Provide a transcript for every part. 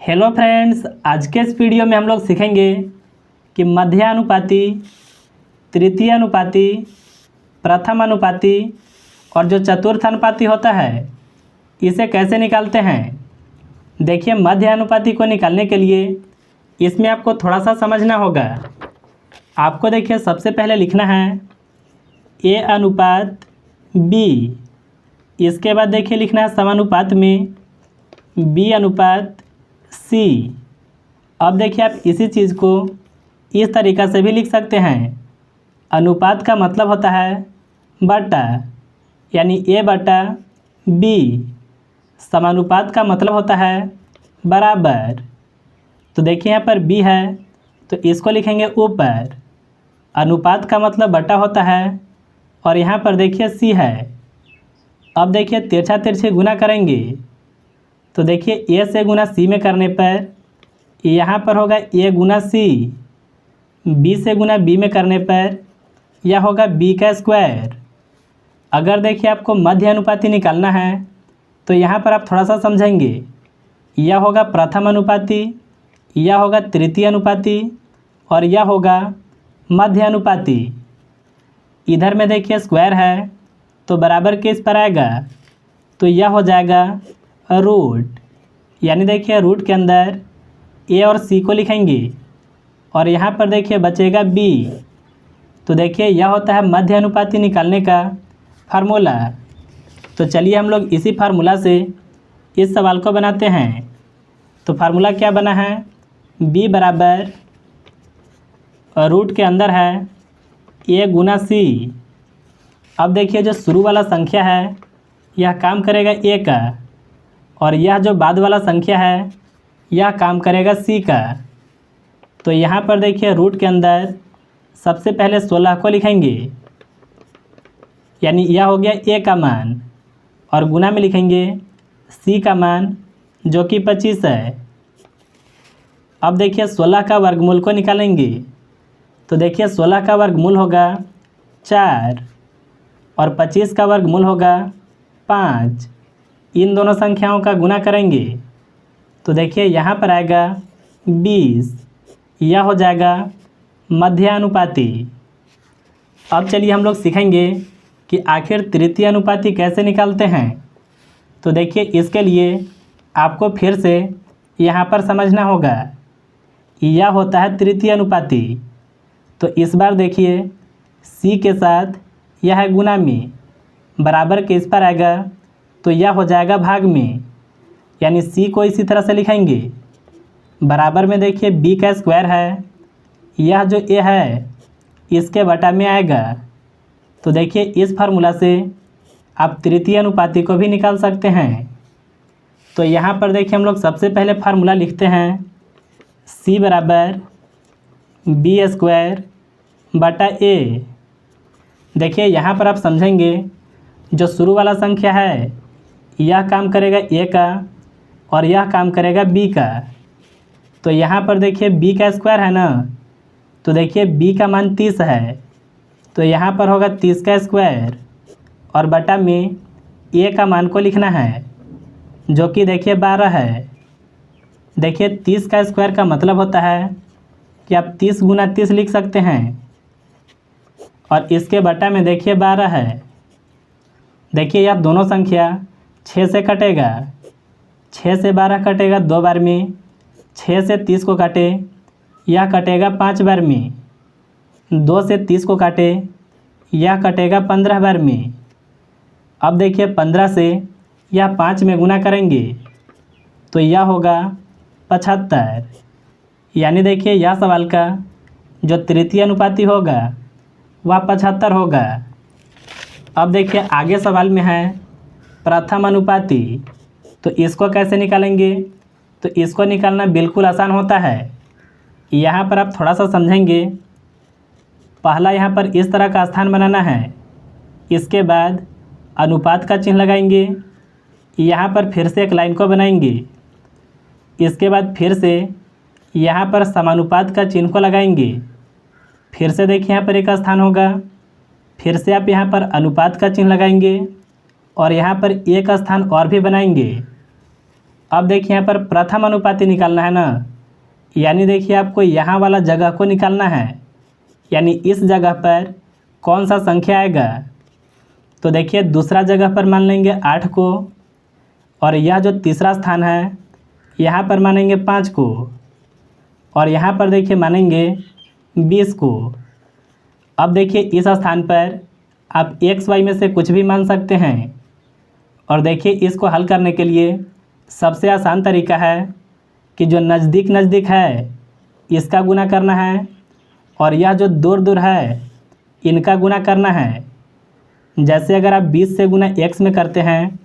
Hello friends, आज के इस वीडियो में हम लोग सीखेंगे कि मध्यानुपाती, तृतीय अनुपाती, प्रथम अनुपाती और जो चतुर्थ अनुपाती होता है इसे कैसे निकालते हैं। देखिए, मध्यानुपाती को निकालने के लिए इसमें आपको थोड़ा सा समझना होगा। आपको देखिए सबसे पहले लिखना है ए अनुपात बी। इसके बाद देखिए लिखना है समानुपात में बी अनुपात सी। अब देखिए आप इसी चीज़ को इस तरीक़ा से भी लिख सकते हैं। अनुपात का मतलब होता है बटा, यानी ए बटा बी। समानुपात का मतलब होता है बराबर। तो देखिए यहाँ पर बी है तो इसको लिखेंगे ऊपर। अनुपात का मतलब बटा होता है और यहाँ पर देखिए सी है। अब देखिए तिरछा तिरछी गुना करेंगे तो देखिए ए से गुना सी में करने पर यहाँ पर होगा ए गुना सी। बी से गुना बी में करने पर यह होगा बी का स्क्वायर। अगर देखिए आपको मध्य अनुपाती निकालना है तो यहाँ पर आप थोड़ा सा समझेंगे। यह होगा प्रथम अनुपाती, यह होगा तृतीय अनुपाती और यह होगा मध्य अनुपाती। इधर में देखिए स्क्वायर है तो बराबर किस पर आएगा, तो यह हो जाएगा रूट। यानी देखिए रूट के अंदर ए और सी को लिखेंगे और यहाँ पर देखिए बचेगा बी। तो देखिए यह होता है मध्य अनुपाती निकालने का फार्मूला। तो चलिए हम लोग इसी फार्मूला से इस सवाल को बनाते हैं। तो फार्मूला क्या बना है, बी बराबर रूट के अंदर है ए गुना सी। अब देखिए जो शुरू वाला संख्या है यह काम करेगा ए का और यह जो बाद वाला संख्या है यह काम करेगा सी का। तो यहाँ पर देखिए रूट के अंदर सबसे पहले 16 को लिखेंगे, यानी यह हो गया ए का मान, और गुना में लिखेंगे सी का मान जो कि 25 है। अब देखिए 16 का वर्गमूल को निकालेंगे तो देखिए 16 का वर्गमूल होगा 4 और 25 का वर्गमूल होगा 5। इन दोनों संख्याओं का गुना करेंगे तो देखिए यहाँ पर आएगा 20। यह हो जाएगा मध्यानुपाती। अब चलिए हम लोग सीखेंगे कि आखिर तृतीय अनुपाती कैसे निकालते हैं। तो देखिए इसके लिए आपको फिर से यहाँ पर समझना होगा। यह होता है तृतीय अनुपाती। तो इस बार देखिए सी के साथ यह है गुना में, बराबर के इस पर आएगा तो यह हो जाएगा भाग में, यानी सी को इसी तरह से लिखेंगे। बराबर में देखिए बी का स्क्वायर है, यह जो ए है इसके बटा में आएगा। तो देखिए इस फार्मूला से आप तृतीय अनुपाती को भी निकाल सकते हैं। तो यहाँ पर देखिए हम लोग सबसे पहले फार्मूला लिखते हैं सी बराबर बी स्क्वायर बटा ए। देखिए यहाँ पर आप समझेंगे जो शुरू वाला संख्या है यह काम करेगा ए का और यह काम करेगा बी का। तो यहाँ पर देखिए बी का स्क्वायर है ना, तो देखिए बी का मान 30 है तो यहाँ पर होगा 30 का स्क्वायर और बटा में ए का मान को लिखना है जो कि देखिए 12 है। देखिए 30 का स्क्वायर का मतलब होता है कि आप 30 गुना 30 लिख सकते हैं और इसके बटा में देखिए 12 है। देखिए यह दोनों संख्या 6 से कटेगा, 6 से 12 कटेगा 2 बार में, 6 से 30 को काटे यह कटेगा 5 बार में, 2 से 30 को काटे यह कटेगा 15 बार में। अब देखिए 15 से यह 5 में गुना करेंगे तो यह होगा 75। यानी देखिए यह सवाल का जो तृतीय अनुपाती होगा वह 75 होगा। अब देखिए आगे सवाल में है प्रथम अनुपाती। तो इसको कैसे निकालेंगे, तो इसको निकालना बिल्कुल आसान होता है। यहाँ पर आप थोड़ा सा समझेंगे। पहला यहाँ पर इस तरह का स्थान बनाना है, इसके बाद अनुपात का चिन्ह लगाएंगे, यहाँ पर फिर से एक लाइन को बनाएंगे, इसके बाद फिर से यहाँ पर समानुपात का चिन्ह को लगाएंगे, फिर से देखिए यहाँ पर एक स्थान होगा, फिर से आप यहाँ पर अनुपात का चिन्ह लगाएंगे और यहाँ पर एक स्थान और भी बनाएंगे। अब देखिए यहाँ पर प्रथम अनुपाती निकालना है ना, यानी देखिए आपको यहाँ वाला जगह को निकालना है, यानी इस जगह पर कौन सा संख्या आएगा। तो देखिए दूसरा जगह पर मान लेंगे 8 को, और यह जो तीसरा स्थान है यहाँ पर मानेंगे 5 को, और यहाँ पर देखिए मानेंगे 20 को। अब देखिए इस स्थान पर आप एक्स वाई में से कुछ भी मान सकते हैं, और देखिए इसको हल करने के लिए सबसे आसान तरीका है कि जो नज़दीक नज़दीक है इसका गुना करना है, और यह जो दूर दूर है इनका गुना करना है। जैसे अगर आप 20 से गुना x में करते हैं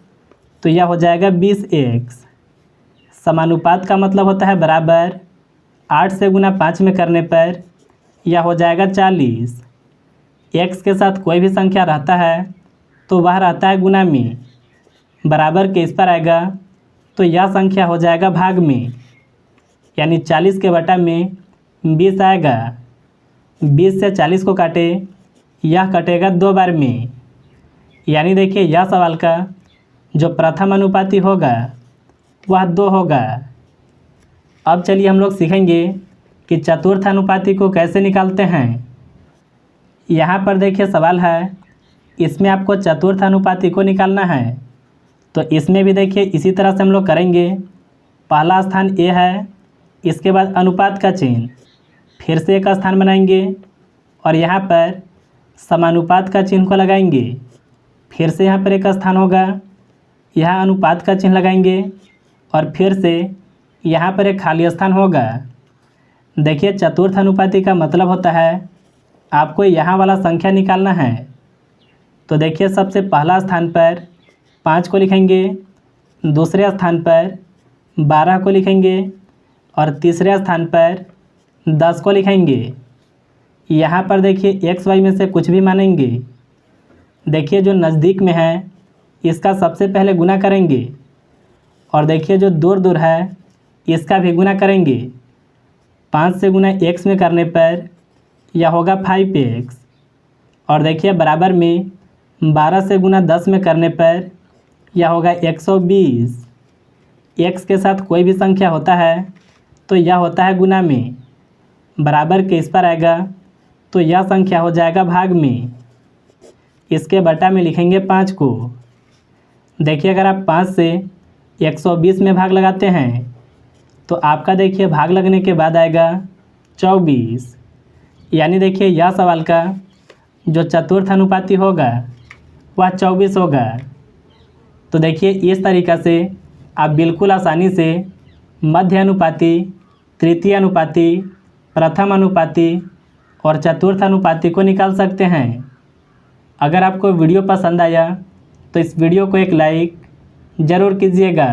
तो यह हो जाएगा 20x। समानुपात का मतलब होता है बराबर। 8 से गुना 5 में करने पर यह हो जाएगा 40। x के साथ कोई भी संख्या रहता है तो वह रहता है गुना में, बराबर के इस पर आएगा तो यह संख्या हो जाएगा भाग में, यानी 40 के बटा में 20 आएगा। 20 से 40 को काटे, यह कटेगा 2 बार में, यानी देखिए यह सवाल का जो प्रथम अनुपाती होगा वह 2 होगा। अब चलिए हम लोग सीखेंगे कि चतुर्थ अनुपाती को कैसे निकालते हैं। यहाँ पर देखिए सवाल है, इसमें आपको चतुर्थ अनुपाती को निकालना है, तो इसमें भी देखिए इसी तरह से हम लोग करेंगे। पहला स्थान ए है, इसके बाद अनुपात का चिन्ह, फिर से एक स्थान बनाएंगे और यहाँ पर समानुपात का चिन्ह को लगाएंगे, फिर से यहाँ पर एक स्थान होगा, यहाँ अनुपात का चिन्ह लगाएंगे और फिर से यहाँ पर एक खाली स्थान होगा। देखिए चतुर्थ अनुपाती का मतलब होता है आपको यहाँ वाला संख्या निकालना है। तो देखिए सबसे पहला स्थान पर 5 को लिखेंगे, दूसरे स्थान पर 12 को लिखेंगे और तीसरे स्थान पर 10 को लिखेंगे। यहाँ पर देखिए एक्स वाई में से कुछ भी मानेंगे। देखिए जो नज़दीक में है इसका सबसे पहले गुना करेंगे, और देखिए जो दूर दूर है इसका भी गुना करेंगे। 5 से गुना x में करने पर यह होगा 5x, और देखिए बराबर में 12 से गुना 10 में करने पर यह होगा 120। x के साथ कोई भी संख्या होता है तो यह होता है गुना में, बराबर के इस पर आएगा तो यह संख्या हो जाएगा भाग में। इसके बटा में लिखेंगे 5 को। देखिए अगर आप 5 से 120 में भाग लगाते हैं तो आपका देखिए भाग लगने के बाद आएगा 24, यानी देखिए यह सवाल का जो चतुर्थ अनुपाती होगा वह 24 होगा। तो देखिए इस तरीक़ा से आप बिल्कुल आसानी से मध्य अनुपाती, तृतीय अनुपाती, प्रथम अनुपाती और चतुर्थ अनुपाती को निकाल सकते हैं। अगर आपको वीडियो पसंद आया तो इस वीडियो को एक लाइक ज़रूर कीजिएगा।